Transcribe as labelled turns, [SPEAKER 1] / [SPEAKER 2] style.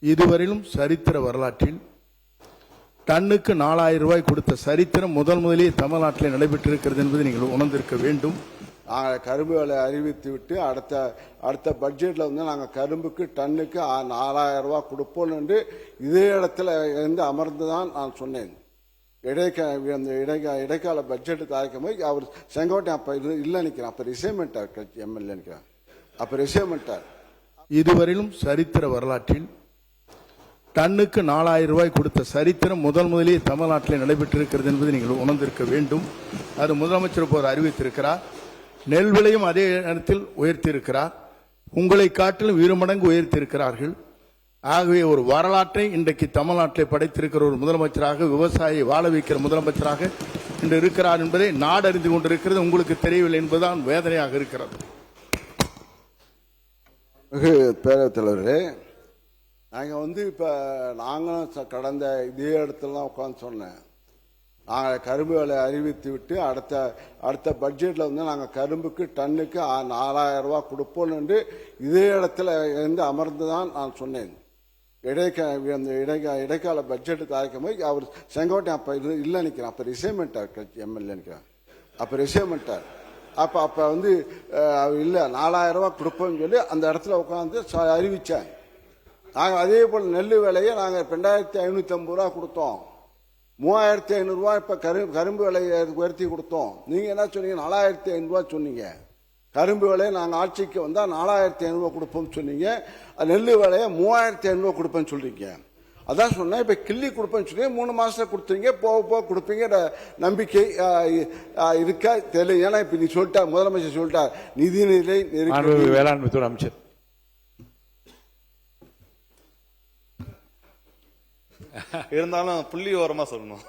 [SPEAKER 1] இதுவரையிலும் சரித்திர வரலாற்றில் டன்னுக்கு 4000 ரூபாய் கொடுத்த சரித்திரம் முதலிலே தமிழ்நாட்டில் நடைபெற்றிருக்கிறது என்பதை நீங்கள் உணர்ந்திருக்க வேண்டும்.
[SPEAKER 2] நாங்கள் கரும்பு விலை அறிவித்து விட்டு அடுத்த பட்ஜெட்டில் வந்து நாங்கள் கரும்புக்கு டன்னுக்கு 4000 ரூபாய் கொடுப்போம் என்று இதே இடத்துல இருந்து அமர்ந்து தான் நான் சொன்னேன். இடைக்கால பட்ஜெட்டு தயாரிக்கும் போது அவர் செங்கோட்டையன் அப்ப இல்லை நிற்கிறான், அப்ப ரிசைன்மெண்ட் எம்எல்ஏ நிற்கிறான், அப்ப ரிசைன்மெண்ட்.
[SPEAKER 1] இதுவரையிலும் சரித்திர வரலாற்றில் டன்னுக்கு 4000 ரூபாய் கொடுத்த சரித்திரம் முதலிலே தமிழ்நாட்டில் நடைபெற்றிருக்கிறது என்பதை நீங்கள் உணர்ந்திருக்க வேண்டும். அது முதலமைச்சர் போர் அறிவித்திருக்கிறார். நெல் விலையும் அதே நேரத்தில் உயர்த்தியிருக்கிறார். உங்களை காட்டிலும் 2 மடங்கு உயர்த்தியிருக்கிறார்கள். ஆகவே ஒரு வரலாற்றை இன்றைக்கு தமிழ்நாட்டில் படைத்திருக்கிற ஒரு முதலமைச்சராக, விவசாயியை வாழ வைக்கிற முதலமைச்சராக இன்று இருக்கிறார் என்பதை நாடு அறிந்து கொண்டிருக்கிறது. உங்களுக்கு தெரியவில்லை என்பதுதான் வேதனையாக இருக்கிறது.
[SPEAKER 2] பேரவைத் தலைவரே, நாங்கள் இப்ப நாங்களும் கடந்த இதே இடத்துல உட்காந்து சொன்னேன். நாங்கள் கரும்பு விலை அறிவித்து விட்டு அடுத்த பட்ஜெட்டில் வந்து நாங்கள் கரும்புக்கு டன்னுக்கு 4000 ரூபாய் கொடுப்போம் என்று இதே இடத்துல இருந்து அமர்ந்து தான் நான் சொன்னேன். இடைக்கால பட்ஜெட்டு தயாரிக்கும் போது அவர் செங்கோட்டையன் அப்ப இல்லை நிற்கிறான், அப்ப ரிசைன்மெண்ட் எம்எல்ஏ நிற்கிறான், அப்ப ரிசைன்மெண்ட். அப்ப வந்து இல்லை 4000 ரூபாய் கொடுப்போம்னு சொல்லி அந்த இடத்துல உட்காந்து அறிவிச்சேன். நாங்கள் அதே போல் நெல் விலையை நாங்கள் 2550 ரூபா கொடுத்தோம். 3500 ரூபாய் இப்ப கரும்பு விலையை உயர்த்தி கொடுத்தோம். நீங்க என்ன சொன்னீங்க? 4500 ரூபாய் சொன்னீங்க. கரும்பு விலையை நாங்கள் ஆட்சிக்கு வந்தா 4500 ரூபாய் கொடுப்போம் சொன்னீங்க. நெல் விலையை 3500 ரூபாய் கொடுப்பேன்னு சொல்றீங்க. அதான் சொன்னேன். இப்ப கிள்ளி கொடுப்பேன்னு சொல்லி 3 மாசம் கொடுத்தீங்க, போக கொடுப்பீங்க நம்பிக்கை இருக்கா தெரியல. ஏன்னா இப்ப நீ சொல்லிட்டா, முதலமைச்சர் சொல்லிட்டா நிதிநிலை
[SPEAKER 3] வேளாண்மை துறை அமைச்சர்
[SPEAKER 4] இருந்தாலும் புள்ளி ஓரமா சொல்லணும்.